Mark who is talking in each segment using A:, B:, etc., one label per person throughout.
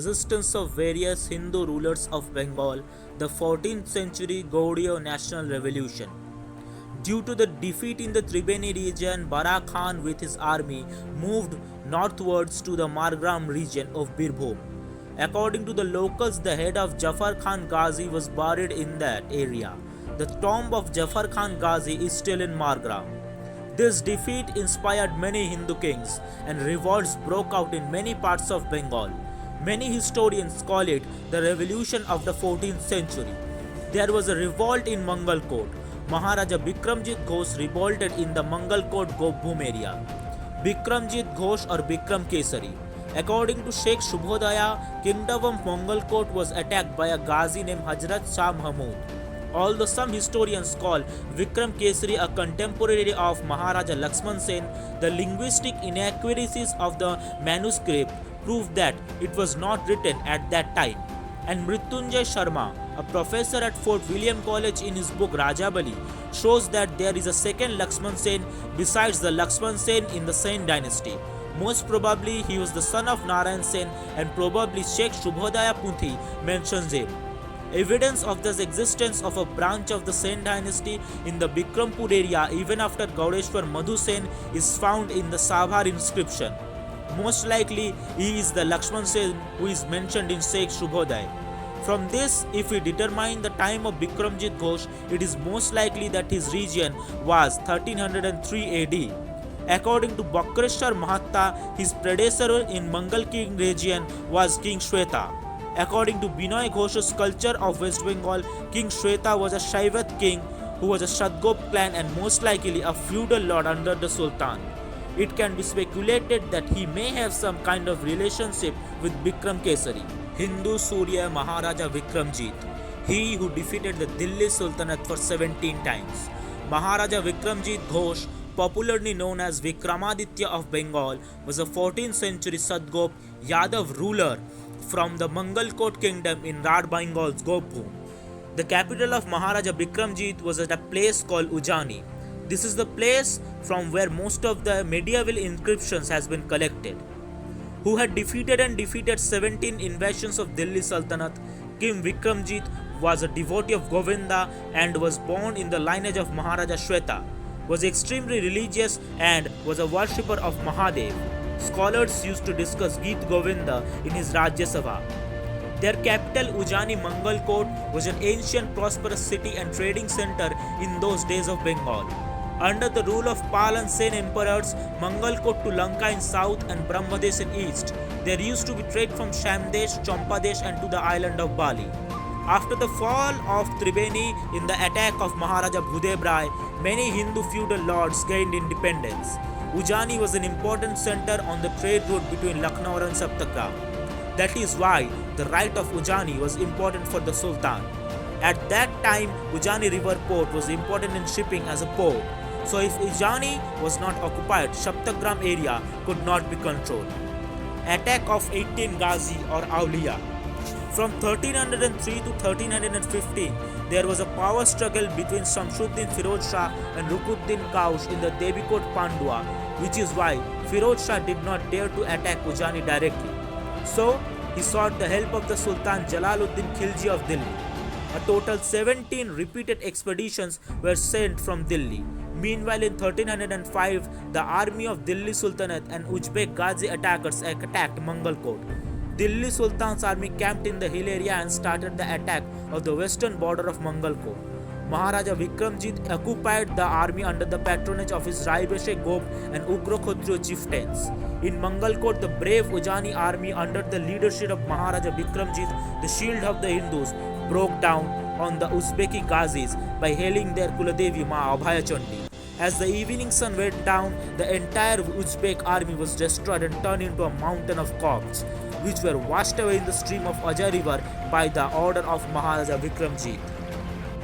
A: existence of various Hindu rulers of Bengal, the 14th century Gaudiya national revolution. Due to the defeat in the Tribeni region, Bara Khan with his army moved northwards to the Margram region of Birbhum. According to the locals, the head of Zafar Khan Ghazi was buried in that area. The tomb of Zafar Khan Ghazi is still in Margram. This defeat inspired many Hindu kings, and revolts broke out in many parts of Bengal. Many historians call it the revolution of the 14th century. There was a revolt in Mangalkot. Maharaj Bikramjit Ghosh Revolted in the Mangalkot Gopbhum area. Bikramjit Ghosh or Bikramkeshari. According to Sheikh Shubhodaya, kingdom of Mangalkot was attacked by a Ghazi named Hazrat Shah Mahmud. Although some historians call Vikrampkeshari a contemporary of Maharaja Lakshman Sen, the linguistic inaccuracies of the manuscript prove that it was not written at that time. And Mrityunjay Sharma, a professor at Fort William College, in his book Rajabali, shows that there is a second Lakshman Sen besides the Lakshman Sen in the Sen Dynasty. Most probably he was the son of Narayan Sen, and probably Sheikh Shubhodaya Punthi mentions him. Evidence of the existence of a branch of the Sen Dynasty in the Vikrampur area even after Gaudeshwar Madhu Sen is found in the Sabhar inscription. Most likely he is the Lakshman Sen who is mentioned in Sheikh Shubhodaya. From this, if we determine the time of Bikramjit Ghosh, it is most likely that his region was 1303 AD. According to Bakreshwar Mahatta, his predecessor in Mangal King region was King Shweta. According to Binoy Ghosh's culture of West Bengal, King Shweta was a Shaivat king who was a Shadgop clan and most likely a feudal lord under the Sultan. It can be speculated that he may have some kind of relationship with Bikramkeshari. Hindu Surya Maharaja Vikramjit, he who defeated the Delhi Sultanate for 17 times. Maharaja Bikramjit Ghosh, popularly known as Vikramaditya of Bengal, was a 14th century Sadgop Yadav ruler from the Mangalkot kingdom in Rad Bengal's Gopbhum. The capital of Maharaja Bikramjit was at a place called Ujani. This is the place from where most of the medieval inscriptions has been collected. Who had defeated 17 invasions of Delhi Sultanate, King Vikramjit was a devotee of Govinda and was born in the lineage of Maharaja Shweta, was extremely religious and was a worshipper of Mahadev. Scholars used to discuss Geet Govinda in his Rajya Sabha. Their capital Ujani Mangalkot was an ancient prosperous city and trading center in those days of Bengal. Under the rule of Pal and Sen emperors, Mangalkot to Lanka in south and Brahmadesh in east, there used to be trade from Shamdesh, Champadesh and to the island of Bali. After the fall of Tribeni in the attack of Maharaja Bhudev Rai, many Hindu feudal lords gained independence. Ujani was an important center on the trade route between Lucknow and Saptagram. That is why the right of Ujani was important for the Sultan. At that time, Ujani River Port was important in shipping as a port. So if Ujani was not occupied, Saptagram area could not be controlled. Attack of 18 Ghazi or Auliya. From 1303 to 1315, there was a power struggle between Shamsuddin Feroj Shah and Rukuddin Kaush in the Devikot Pandua, which is why Feroj Shah did not dare to attack Ujani directly. So, he sought the help of the Sultan Jalaluddin Khilji of Delhi. A total 17 repeated expeditions were sent from Delhi. Meanwhile, in 1305, the army of Delhi Sultanate and Ujbek Ghazi attackers attacked Mangalkot. Delhi Sultan's army camped in the hill area and started the attack of the western border of Mangalkot. Maharaja Vikramjit occupied the army under the patronage of his Raibeshe Gop and Ugrokhotriyo chieftains. In Mangalkot, the brave Ujani army under the leadership of Maharaja Bikramjit, the shield of the Hindus, broke down on the Uzbeki Ghazis by hailing their Kuladevi Ma Abhaya Chandi. As the evening sun went down, the entire Uzbek army was destroyed and turned into a mountain of corpses, which were washed away in the stream of Ajay river by the order of Maharaja Bikramjit.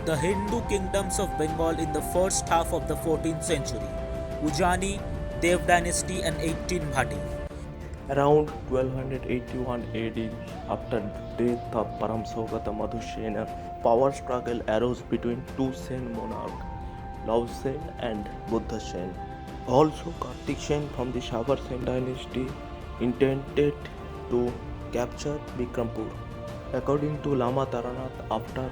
A: The Hindu kingdoms of Bengal in the first half of the 14th century: Ujani, Dev Dynasty and 18 Bhati.
B: Around 1281 AD, after death of Paramsogata Madhusena, power struggle arose between two Sen monarchs, Love Sen and Buddha Sen. Also, Kartik Sen from the Savar Sen dynasty intended to capture Vikrampur. According to Lama Taranath, after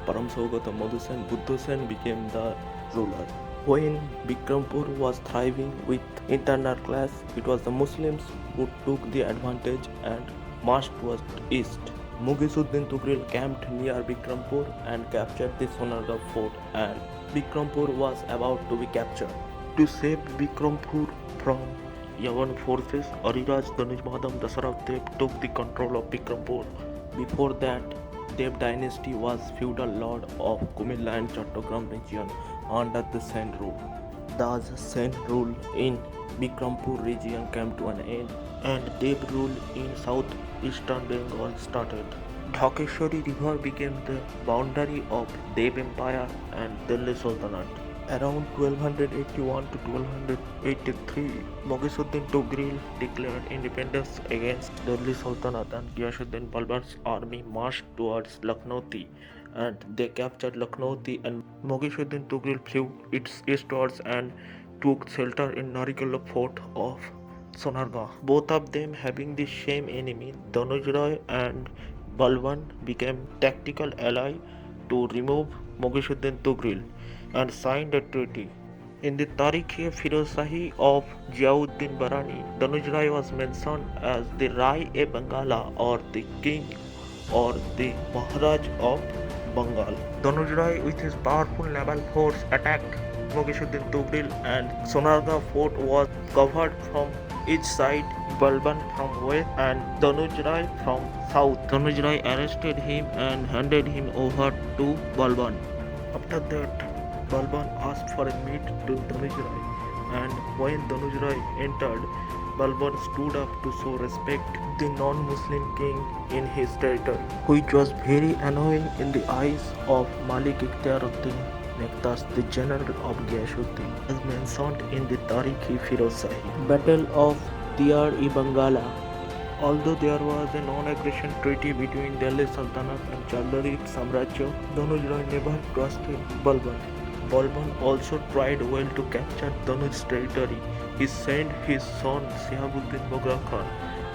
B: Paramsogata Madhusen, Buddhusen became the ruler. When Vikrampur was thriving with internal clash, it was the Muslims who took the advantage and marched towards east. Mugis-Uddin Tughral camped near Vikrampur and captured the Sonargaon fort, and Vikrampur was about to be captured. To save Vikrampur from Yavan forces, Ariraj Danujmadam Dashrath Dev took the control of Vikrampur. Before that, Dev Dynasty was feudal lord of Kumilla and Chattogram region under the Sen rule. Thus, Sen rule in Vikrampur region came to an end, and Dev rule in southeastern Bengal started. Dhakeshwari River became the boundary of Dev Empire and Delhi Sultanate. Around 1281 to 1283, Mugisuddin Tughral declared independence against Delhi Sultanate, and Ghiyasuddin Balban's army marched towards Lucknow, and they captured Lucknow, and Mugisuddin Tughral flew eastwards and took shelter in Narikella fort of Sonargaon. Both of them having the same enemy, Danuj Rai and Balban became tactical ally to remove Mugisuddin Tughral and signed a treaty. In the Tarikh-e-Firozshahi of Ghiyasuddin Barani, Danuj Rai was mentioned as the Rai-e-Bangala, or the king or the Maharaj of Bengal. Danuj Rai with his powerful naval force attacked Mugisuddin Tughral, and Sonargaon fort was covered from each side, Balban from west and Danuj Rai from south. Danuj Rai arrested him and handed him over to Balban. After that, Balban asked for a meet to Danuj Rai, and when Danuj Rai entered, Balban stood up to show respect to the non-Muslim king in his territory, which was very annoying in the eyes of Malik Ikhtiaruddin Nektas, the general of Ghiyasuddin, as mentioned in the Tarikh-e-Firozshahi. Battle of Diyar-e-Bangala. Although there was a non-aggression treaty between Delhi Sultanate and Chandradwip Samrajya, Danuj Rai never trusted Balban. Balban also tried well to capture Danuj's territory. He sent his son Shihabuddin Bogra Khan,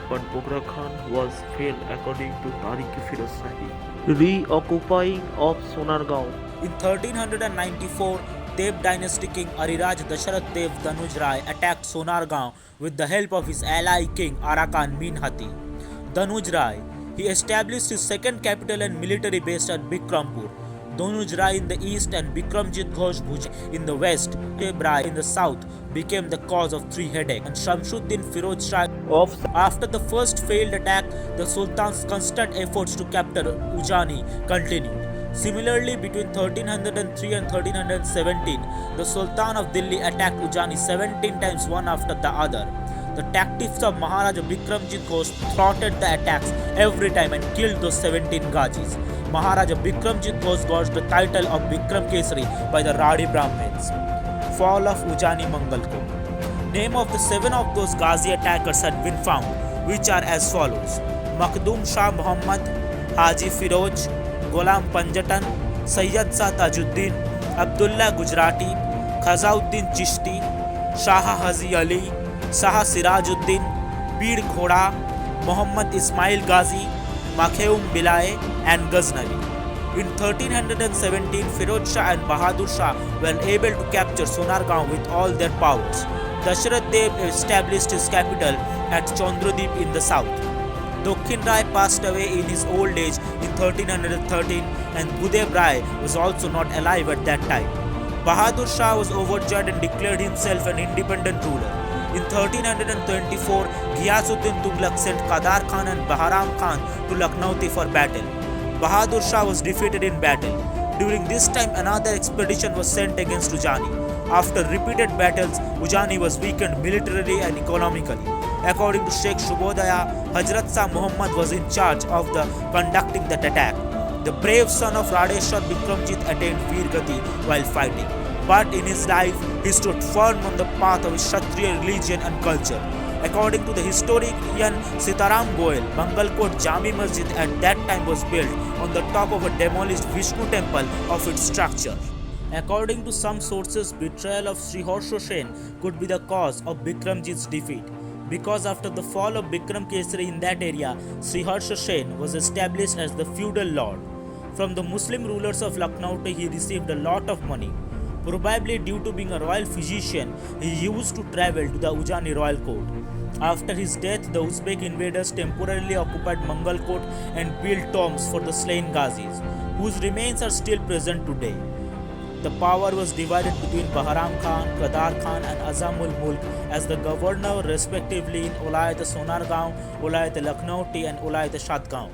B: but Bogra Khan was failed according to Tarikh-e-Firozshahi. Reoccupying of Sonargaon.
A: In 1394, Dev Dynasty king Ariraj Dashrath Dev Danuj Rai attacked Sonargaon with the help of his ally king Arakan. Danuj Rai, he established his second capital and military base at Vikrampur. Danuj Rai in the east and Bikramjit Ghosh Revolted in the west, Dev Rai in the south became the cause of three headaches, and Shamsuddin Feroj Shah Could. After the first failed attack, the Sultan's constant efforts to capture Ujani continued. Similarly, between 1303 and 1317, the Sultan of Delhi attacked Ujani 17 times, one after the other. The tactics of Maharaj Bikramjit Ghosh thwarted the attacks every time and killed those 17 Ghazis. Maharaj Bikramjit Ghosh got the title of Bikramkeshari by the Radi Brahmins. Fall of Ujani Mangalkot. Name of the 7 of those Ghazi attackers had been found, which are as follows: Makhdum Shah Muhammad, Haji Firoj, Ghulam Panjatan, Sayyid Shah Tajuddin, Abdullah Gujarati, Khazauddin Chishti, Shah Haji Ali, Shah Sirajuddin, Peer Ghoda, Muhammad Ismail Ghazi, Makheum Bilai, and Ghaznavi. In 1317, Feroj Shah and Bahadur Shah were able to capture Sonargaon with all their powers. Dashrath Dev established his capital at Chandradwip in the south. Dokhin Rai passed away in his old age in 1313, and Budev Rai was also not alive at that time. Bahadur Shah was overjoyed and declared himself an independent ruler. In 1324, Ghiyasuddin Tughlaq sent Qadar Khan and Bahram Khan to Lucknow for battle. Bahadur Shah was defeated in battle. During this time, another expedition was sent against Ujani. After repeated battles, Ujani was weakened militarily and economically. According to Sheikh Shubodaya, Hazrat Shah Muhammad was in charge of conducting that attack. The brave son of Radeshwar Bikramjit attained Veer Gati while fighting, but in his life he stood firm on the path of his Kshatriya religion and culture. According to the historian Sitaram Goel, Mangalkot Jami Masjid at that time was built on the top of a demolished Vishnu temple of its structure. According to some sources, betrayal of Sri Harsha Sen could be the cause of Bikramjit's defeat. because after the fall of Bikramkeshari in that area, Sri Harsha Sen was established as the feudal lord. From the Muslim rulers of Lucknow, he received a lot of money. Probably due to being a royal physician, he used to travel to the Ujani royal court. After his death, the Uzbek invaders temporarily occupied Mangalkot and built tombs for the slain Ghazis, whose remains are still present today. The power was divided between Bahram Khan, Qadar Khan and Azamul Mulk as the governor respectively in Ulayat-Sonargaon, Ulayat-Lucknowti and Ulayat-Shadgaon.